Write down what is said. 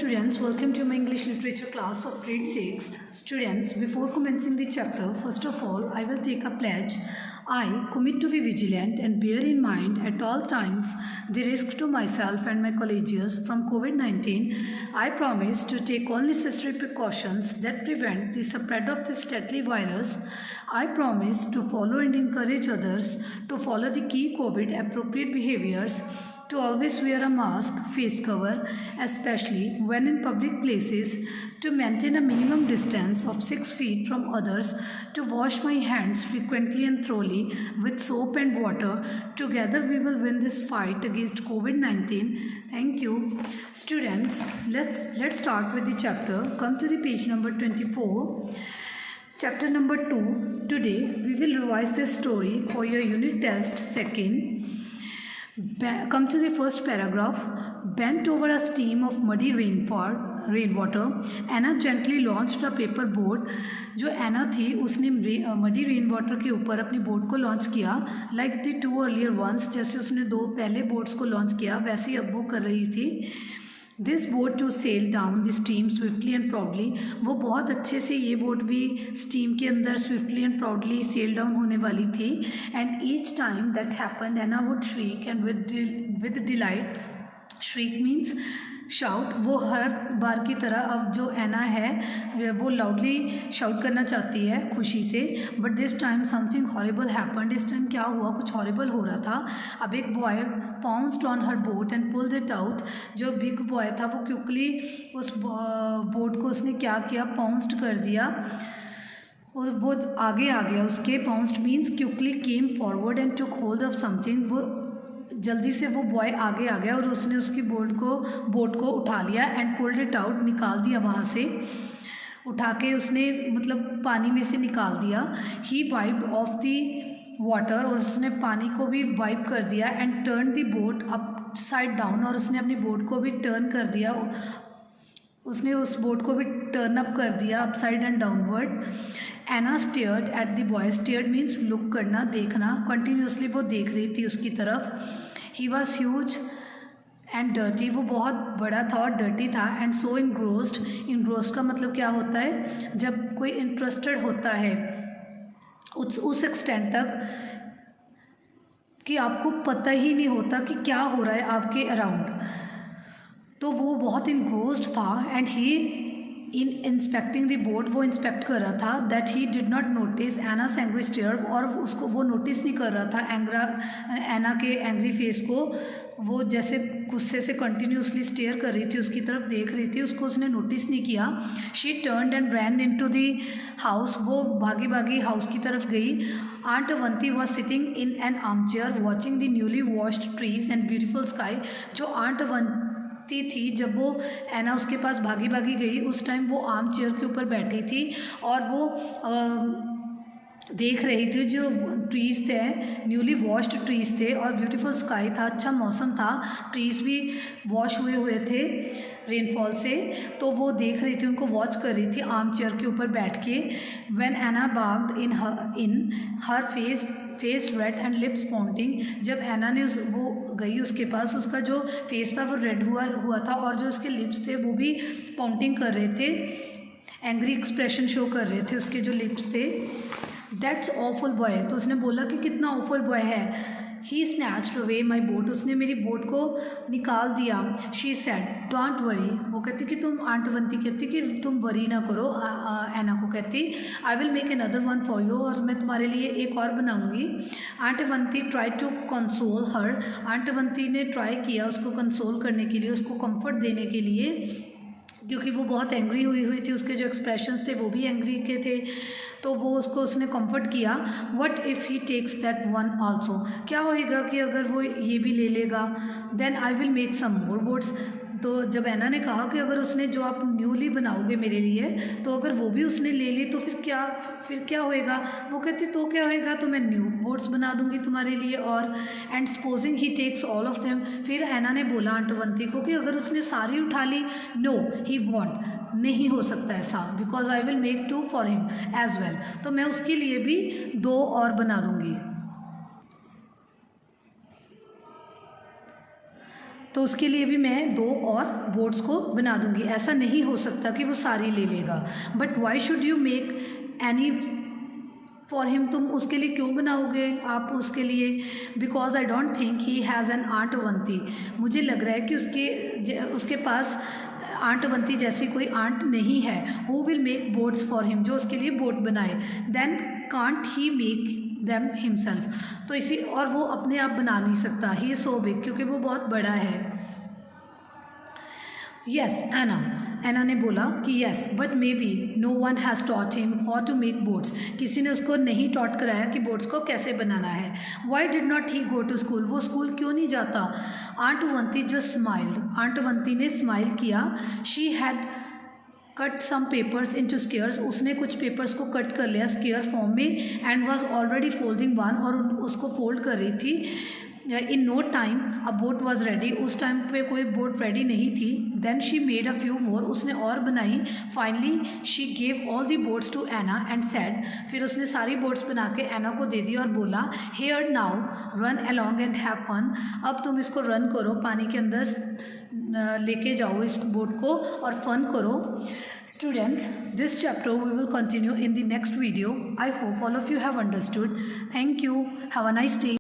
students, welcome to my English literature class of grade 6th. Students, before commencing the chapter, first of all, I will take a pledge. I commit to be vigilant and bear in mind at all times the risk to myself and my colleagues from COVID-19. I promise to take all necessary precautions that prevent the spread of this deadly virus. I promise to follow and encourage others to follow the key COVID appropriate behaviors, to always wear a mask, face cover, especially when in public places, to maintain a minimum distance of 6 feet from others, to wash my hands frequently and thoroughly with soap and water. Together we will win this fight against COVID-19. Thank you. Students, let's start with the chapter. Come to the page number 24. Chapter number 2. Today we will revise the story for your unit test second. Come to the first paragraph. Bent over a stream of muddy rainwater, Anna gently launched a paper boat. जो एना थी उसने muddy rain water के ऊपर अपनी boat को launch किया, like the two earlier ones, जैसे उसने दो पहले बोट्स को लॉन्च किया वैसे ही अब वो कर रही थी. This boat to sail down the stream swiftly and proudly. वो बहुत अच्छे से ये बोट भी स्ट्रीम के अंदर swiftly and proudly sail down होने वाली थी. And each time that happened Anna would shriek and with delight. Shriek means shout. वो हर बार की तरह अब जो एना है वो लाउडली शाउट करना चाहती है खुशी से. But this time something horrible happened. इस टाइम क्या हुआ, कुछ हॉरिबल हो रहा था. अब एक boy pounced on her boat and pulled it out. जो बिग बॉय था वो क्विकली उस बोट को उसने क्या किया, पाउंस्ड कर दिया. वो आगे आ गया उसके. Pounced means quickly came forward and took hold of something. वो जल्दी से वो बॉय आगे आ गया और उसने उसकी बोट को उठा लिया. एंड पुल्ड इट आउट, निकाल दिया वहाँ से. उठा के उसने मतलब पानी में से निकाल दिया. ही वाइप्ड ऑफ द वाटर, और उसने पानी को भी वाइप कर दिया. And turn the boat up side down, और उसने अपनी बोट को भी टर्न कर दिया. उसने उस बोट को भी टर्न अप कर दिया up side and downward. Anna stared at the boy. Stared means look करना, देखना. कंटिन्यूसली वो देख रही थी उसकी तरफ. He was huge and dirty. वो बहुत बड़ा था और डर्टी था. And so इनग्रोस्ड. इनग्रोस्ड का मतलब क्या होता है, जब कोई इंटरेस्टेड होता है उस एक्सटेंट तक कि आपको पता ही नहीं होता कि क्या हो रहा है आपके अराउंड. तो वो बहुत इनग्रोस्ड था. And he in inspecting the boat, वो इंस्पेक्ट कर रहा था. That he did not notice Anna's angry stare. और उसको वो नोटिस नहीं कर रहा था एना के एंग्री फेस को. वो जैसे गुस्से से कंटिन्यूसली स्टेयर कर रही थी, उसकी तरफ देख रही थी, उसको उसने नोटिस नहीं किया. She turned and ran into the house. वो भागी भागी हाउस की तरफ गई. Aunt Avanti was sitting in an arm chair watching the newly washed trees and beautiful sky. जो आंट अवंती थी, जब वो एना उसके पास भागी भागी गई, उस टाइम वो आर्म चेयर के ऊपर बैठी थी और वो देख रही थी जो ट्रीज़ थे, न्यूली वॉश्ड ट्रीज़ थे और ब्यूटीफुल स्काई था, अच्छा मौसम था. ट्रीज़ भी वॉश हुए थे रेनफॉल से. तो वो देख रही थी, उनको वॉच कर रही थी आर्म चेयर के ऊपर बैठ के. When Anna barged in her face red and lips pointing. जब एना ने वो गई उसके पास, उसका जो फेस था वो रेड हुआ था और जो उसके लिप्स थे वो भी पॉइंटिंग कर रहे थे, एंग्री एक्सप्रेशन शो कर रहे थे उसके जो लिप्स थे. That's awful boy. तो उसने बोला कि कितना ऑफुल बॉय है. ही स्नैच्ड अवे माई बोट. उसने मेरी बोट को निकाल दिया. She said don't worry. वो कहती कि तुम, आंट अवंती कहती कि तुम वरी ना करो. एना को कहती I will make another one for you. और मैं तुम्हारे लिए एक और बनाऊंगी. Aunt Avanti try to console her. Aunt Avanti ने ट्राई किया उसको कंसोल करने के लिए, उसको कंफर्ट देने के लिए, क्योंकि वो बहुत एंग्री हुई थी. उसके जो एक्सप्रेशंस थे वो भी एंग्री के थे. तो वो उसने कंफर्ट किया. What if he takes that one also. क्या होएगा कि अगर वो ये भी ले लेगा. Then I will make some more boats. तो जब एना ने कहा कि अगर उसने जो आप न्यूली बनाओगे मेरे लिए, तो अगर वो भी उसने ले ली तो फिर क्या होएगा. वो कहती तो क्या होएगा, तो मैं न्यू बोट्स बना दूंगी तुम्हारे लिए. और and supposing he takes all of them. फिर एना ने बोला आंट अवंती को कि अगर उसने सारी उठा ली, नो ही वॉन्ट, नहीं हो सकता ऐसा, because I will make 2 for him as well. तो मैं उसके लिए भी 2 और बना दूंगी. तो उसके लिए भी मैं 2 और बोट्स को बना दूंगी। ऐसा नहीं हो सकता कि वो सारी ले लेगा। But why should you make any for him, तुम उसके लिए क्यों बनाओगे आप उसके लिए? Because I don't think he has an aunt Avanti, मुझे लग रहा है कि उसके पास आंट अवंती जैसी कोई आंट नहीं है। Who will make boats for him, जो उसके लिए बोट बनाए। Then can't he make them himself, तो इसी और वो अपने आप बना नहीं सकता। ही इज सो बिग, क्योंकि वो बहुत बड़ा है। यस एना ने बोला कि yes but maybe no one has taught him how to make boats, किसी ने उसको नहीं टॉट कराया कि बोट्स को कैसे बनाना है। Why did not he go to school, वो स्कूल क्यों नहीं जाता? Aunt Avanti just smiled, aunt Avanti ने स्माइल किया। She had cut some papers into squares, उसने कुछ पेपर्स को कट कर लिया स्क्वेयर फॉर्म में। And was already folding one, और उसको फोल्ड कर रही थी। In no time a boat was ready, उस टाइम पे कोई बोट रेडी नहीं थी। Then she made a few more, उसने और बनाई। Finally she gave all the boats to Anna and said, फिर उसने सारी बोट्स बना के एना को दे दी और बोला, here now run along and have fun, अब तुम इसको रन करो, पानी के अंदर लेके जाओ इस बोट को और फन करो। Students, this chapter we will continue in the next video. I hope all of you have understood. Thank you. Have a nice day.